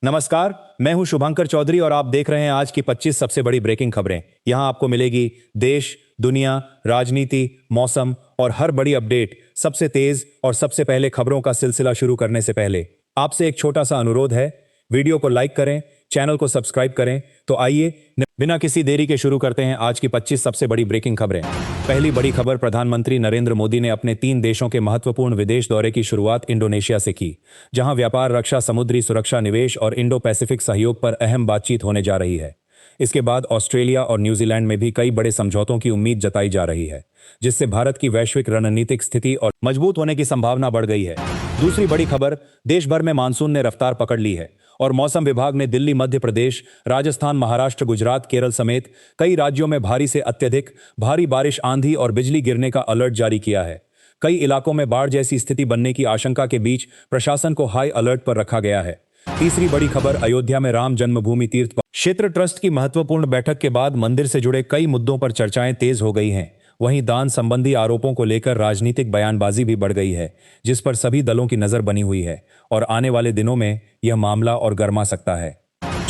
नमस्कार, मैं हूं शुभंकर चौधरी और आप देख रहे हैं आज की 25 सबसे बड़ी ब्रेकिंग खबरें। यहां आपको मिलेगी देश, दुनिया, राजनीति, मौसम और हर बड़ी अपडेट सबसे तेज और सबसे पहले। खबरों का सिलसिला शुरू करने से पहले आपसे एक छोटा सा अनुरोध है, वीडियो को लाइक करें, चैनल को सब्सक्राइब करें। तो आइए बिना किसी देरी के शुरू करते हैं आज की 25 सबसे बड़ी ब्रेकिंग खबरें। पहली बड़ी खबर, प्रधानमंत्री नरेंद्र मोदी ने अपने 3 देशों के महत्वपूर्ण विदेश दौरे की शुरुआत इंडोनेशिया से की, जहां व्यापार, रक्षा, समुद्री सुरक्षा, निवेश और इंडो पैसिफिक सहयोग पर अहम बातचीत होने जा रही है। इसके बाद ऑस्ट्रेलिया और न्यूजीलैंड में भी कई बड़े समझौतों की उम्मीद जताई जा रही है, जिससे भारत की वैश्विक रणनीतिक स्थिति और मजबूत होने की संभावना बढ़ गई है। दूसरी बड़ी खबर, देश भर में मानसून ने रफ्तार पकड़ ली है और मौसम विभाग ने दिल्ली, मध्य प्रदेश, राजस्थान, महाराष्ट्र, गुजरात, केरल समेत कई राज्यों में भारी से अत्यधिक भारी बारिश, आंधी और बिजली गिरने का अलर्ट जारी किया है। कई इलाकों में बाढ़ जैसी स्थिति बनने की आशंका के बीच प्रशासन को हाई अलर्ट पर रखा गया है। तीसरी बड़ी खबर, अयोध्या में राम जन्मभूमि तीर्थ क्षेत्र ट्रस्ट की महत्वपूर्ण बैठक के बाद मंदिर से जुड़े कई मुद्दों पर चर्चाएं तेज हो गई हैं। वहीं दान संबंधी आरोपों को लेकर राजनीतिक बयानबाजी भी बढ़ गई है, जिस पर सभी दलों की नजर बनी हुई है और आने वाले दिनों में यह मामला और गर्मा सकता है।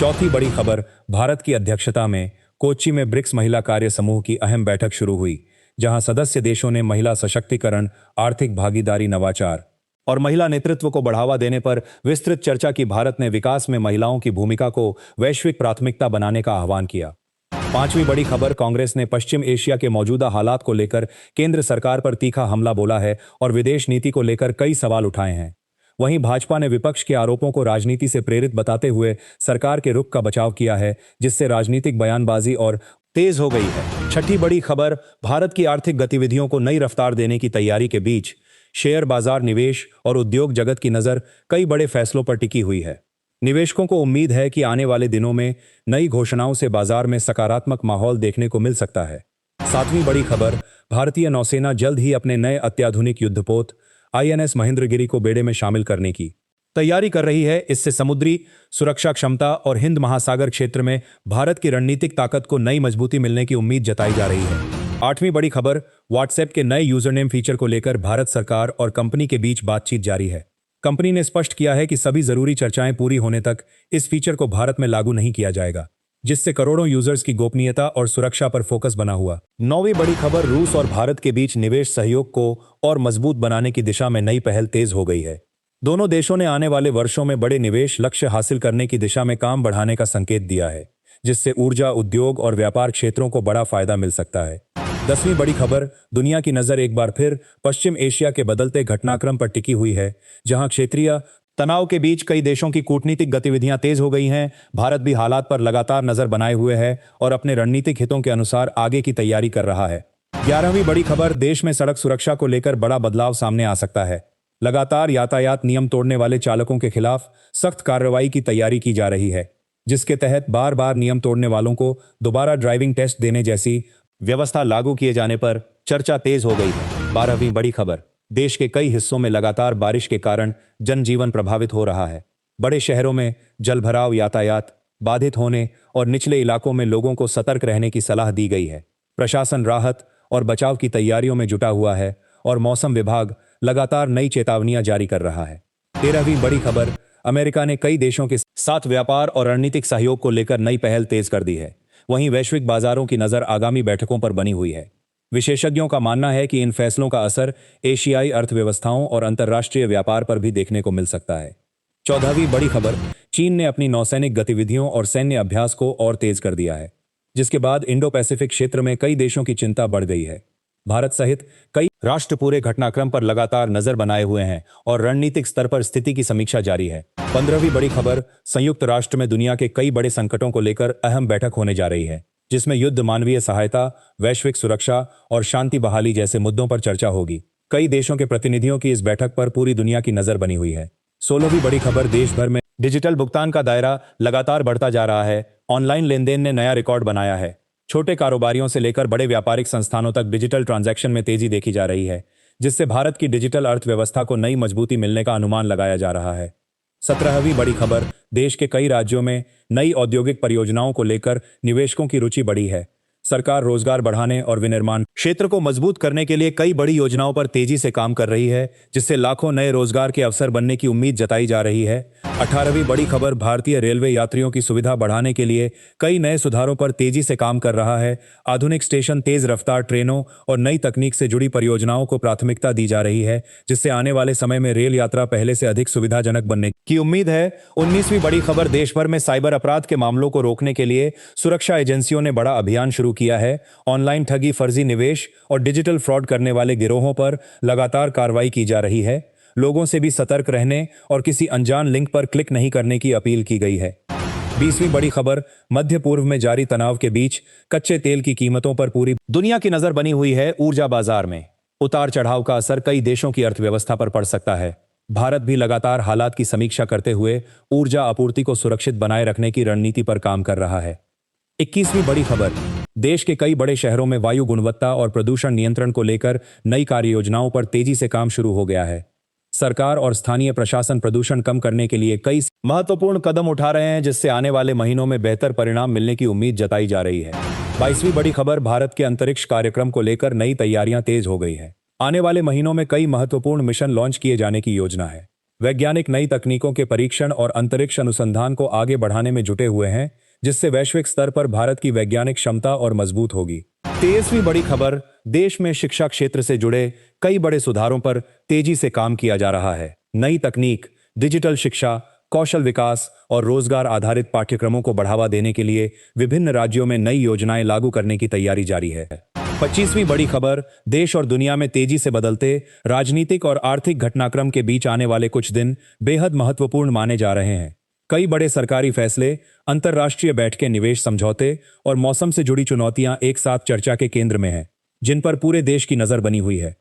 चौथी बड़ी खबर, भारत की अध्यक्षता में कोच्चि में ब्रिक्स महिला कार्य समूह की अहम बैठक शुरू हुई, जहां सदस्य देशों ने महिला सशक्तिकरण, आर्थिक भागीदारी, नवाचार और महिला नेतृत्व को बढ़ावा देने पर विस्तृत चर्चा की। भारत ने विकास में महिलाओं की भूमिका को वैश्विक प्राथमिकता बनाने का आह्वान किया। पांचवी बड़ी खबर, कांग्रेस ने पश्चिम एशिया के मौजूदा हालात को लेकर केंद्र सरकार पर तीखा हमला बोला है और विदेश नीति को लेकर कई सवाल उठाए हैं। वहीं भाजपा ने विपक्ष के आरोपों को राजनीति से प्रेरित बताते हुए सरकार के रुख का बचाव किया है, जिससे राजनीतिक बयानबाजी और तेज हो गई है। छठी बड़ी खबर, भारत की आर्थिक गतिविधियों को नई रफ्तार देने की तैयारी के बीच शेयर बाजार, निवेश और उद्योग जगत की नजर कई बड़े फैसलों पर टिकी हुई है। निवेशकों को उम्मीद है कि आने वाले दिनों में नई घोषणाओं से बाजार में सकारात्मक माहौल देखने को मिल सकता है। सातवीं बड़ी खबर, भारतीय नौसेना जल्द ही अपने नए अत्याधुनिक युद्धपोत INS महेंद्रगिरी को बेड़े में शामिल करने की तैयारी कर रही है। इससे समुद्री सुरक्षा क्षमता और हिंद महासागर क्षेत्र में भारत की रणनीतिक ताकत को नई मजबूती मिलने की उम्मीद जताई जा रही है। आठवीं बड़ी खबर, व्हाट्सएप के नए यूजरनेम फीचर को लेकर भारत सरकार और कंपनी के बीच बातचीत जारी है। कंपनी ने स्पष्ट किया है कि सभी जरूरी चर्चाएं पूरी होने तक इस फीचर को भारत में लागू नहीं किया जाएगा, जिससे करोड़ों यूजर्स की गोपनीयता और सुरक्षा पर फोकस बना हुआ। नौवीं बड़ी खबर, रूस और भारत के बीच निवेश सहयोग को और मजबूत बनाने की दिशा में नई पहल तेज हो गई है। दोनों देशों ने आने वाले वर्षों में बड़े निवेश लक्ष्य हासिल करने की दिशा में काम बढ़ाने का संकेत दिया है, जिससे ऊर्जा, उद्योग और व्यापार क्षेत्रों को बड़ा फायदा मिल सकता है। 10वीं बड़ी खबर, दुनिया की नजर एक बार फिर पश्चिम एशिया के बदलते घटनाक्रम पर टिकी हुई है, जहां क्षेत्रीय तनाव के बीच कई देशों की कूटनीतिक गतिविधियां तेज हो गई हैं। भारत भी हालात पर लगातार नजर बनाए हुए है और अपने रणनीतिक हितों के अनुसार आगे की तैयारी कर रहा है। 11वीं बड़ी खबर, देश में सड़क सुरक्षा को लेकर बड़ा बदलाव सामने आ सकता है। लगातार यातायात नियम तोड़ने वाले चालकों के खिलाफ सख्त कार्रवाई की तैयारी की जा रही है, जिसके तहत बार बार नियम तोड़ने वालों को दोबारा ड्राइविंग टेस्ट देने जैसी व्यवस्था लागू किए जाने पर चर्चा तेज हो गई है। 12वीं बड़ी खबर, देश के कई हिस्सों में लगातार बारिश के कारण जनजीवन प्रभावित हो रहा है। बड़े शहरों में जलभराव, यातायात बाधित होने और निचले इलाकों में लोगों को सतर्क रहने की सलाह दी गई है। प्रशासन राहत और बचाव की तैयारियों में जुटा हुआ है और मौसम विभाग लगातार नई चेतावनियां जारी कर रहा है। 13वीं बड़ी खबर, अमेरिका ने कई देशों के साथ व्यापार और रणनीतिक सहयोग को लेकर नई पहल तेज कर दी है। वहीं वैश्विक बाजारों की नजर आगामी बैठकों पर बनी हुई है। विशेषज्ञों का मानना है कि इन फैसलों का असर एशियाई अर्थव्यवस्थाओं और अंतर्राष्ट्रीय व्यापार पर भी देखने को मिल सकता है। 14वीं बड़ी खबर, चीन ने अपनी नौसैनिक गतिविधियों और सैन्य अभ्यास को और तेज कर दिया है, जिसके बाद इंडो पैसिफिक क्षेत्र में कई देशों की चिंता बढ़ गई है। भारत सहित कई राष्ट्र पूरे घटनाक्रम पर लगातार नजर बनाए हुए हैं और रणनीतिक स्तर पर स्थिति की समीक्षा जारी है। 15वीं बड़ी खबर, संयुक्त राष्ट्र में दुनिया के कई बड़े संकटों को लेकर अहम बैठक होने जा रही है, जिसमें युद्ध, मानवीय सहायता, वैश्विक सुरक्षा और शांति बहाली जैसे मुद्दों पर चर्चा होगी। कई देशों के प्रतिनिधियों की इस बैठक पर पूरी दुनिया की नजर बनी हुई है। 16वीं बड़ी खबर, देश भर में डिजिटल भुगतान का दायरा लगातार बढ़ता जा रहा है। ऑनलाइन लेनदेन ने नया रिकॉर्ड बनाया है। छोटे कारोबारियों से लेकर बड़े व्यापारिक संस्थानों तक डिजिटल ट्रांजैक्शन में तेजी देखी जा रही है, जिससे भारत की डिजिटल अर्थव्यवस्था को नई मजबूती मिलने का अनुमान लगाया जा रहा है। 17वीं बड़ी खबर, देश के कई राज्यों में नई औद्योगिक परियोजनाओं को लेकर निवेशकों की रुचि बढ़ी है। सरकार रोजगार बढ़ाने और विनिर्माण क्षेत्र को मजबूत करने के लिए कई बड़ी योजनाओं पर तेजी से काम कर रही है, जिससे लाखों नए रोजगार के अवसर बनने की उम्मीद जताई जा रही है। 18वीं बड़ी खबर, भारतीय रेलवे यात्रियों की सुविधा बढ़ाने के लिए कई नए सुधारों पर तेजी से काम कर रहा है। आधुनिक स्टेशन, तेज रफ्तार ट्रेनों और नई तकनीक से जुड़ी परियोजनाओं को प्राथमिकता दी जा रही है, जिससे आने वाले समय में रेल यात्रा पहले से अधिक सुविधाजनक बनने की उम्मीद है। 19वीं बड़ी खबर, देश भर में साइबर अपराध के मामलों को रोकने के लिए सुरक्षा एजेंसियों ने बड़ा अभियान शुरू किया है। ऑनलाइन ठगी, फर्जी निवेश और डिजिटल फ्रॉड करने वाले गिरोहों पर लगातार कार्रवाई की जा रही है। लोगों से भी सतर्क रहने और किसी अनजान लिंक पर क्लिक नहीं करने की अपील की गई है। 20वीं बड़ी खबर, मध्य पूर्व में जारी तनाव के बीच कच्चे तेल की कीमतों पर पूरी दुनिया की नजर बनी हुई है। ऊर्जा बाजार में उतार चढ़ाव का असर कई देशों की अर्थव्यवस्था पर पड़ सकता है। भारत भी लगातार हालात की समीक्षा करते हुए ऊर्जा आपूर्ति को सुरक्षित बनाए रखने की रणनीति पर काम कर रहा है। 21वीं बड़ी खबर, देश के कई बड़े शहरों में वायु गुणवत्ता और प्रदूषण नियंत्रण को लेकर नई कार्य योजनाओं पर तेजी से काम शुरू हो गया है। सरकार और स्थानीय प्रशासन प्रदूषण कम करने के लिए कई महत्वपूर्ण कदम उठा रहे हैं, जिससे आने वाले महीनों में बेहतर परिणाम मिलने की उम्मीद जताई जा रही है। 22वीं बड़ी खबर, भारत के अंतरिक्ष कार्यक्रम को लेकर नई तैयारियां तेज हो गई है। आने वाले महीनों में कई महत्वपूर्ण मिशन लॉन्च किए जाने की योजना है। वैज्ञानिक नई तकनीकों के परीक्षण और अंतरिक्ष अनुसंधान को आगे बढ़ाने में जुटे हुए हैं, जिससे वैश्विक स्तर पर भारत की वैज्ञानिक क्षमता और मजबूत होगी। 23वीं बड़ी खबर, देश में शिक्षा क्षेत्र से जुड़े कई बड़े सुधारों पर तेजी से काम किया जा रहा है। नई तकनीक, डिजिटल शिक्षा, कौशल विकास और रोजगार आधारित पाठ्यक्रमों को बढ़ावा देने के लिए विभिन्न राज्यों में नई योजनाएं लागू करने की तैयारी जारी है। 25वीं बड़ी खबर, देश और दुनिया में तेजी से बदलते राजनीतिक और आर्थिक घटनाक्रम के बीच आने वाले कुछ दिन बेहद महत्वपूर्ण माने जा रहे हैं। कई बड़े सरकारी फैसले, अंतर्राष्ट्रीय बैठकें, निवेश समझौते और मौसम से जुड़ी चुनौतियां एक साथ चर्चा के केंद्र में हैं, जिन पर पूरे देश की नजर बनी हुई है।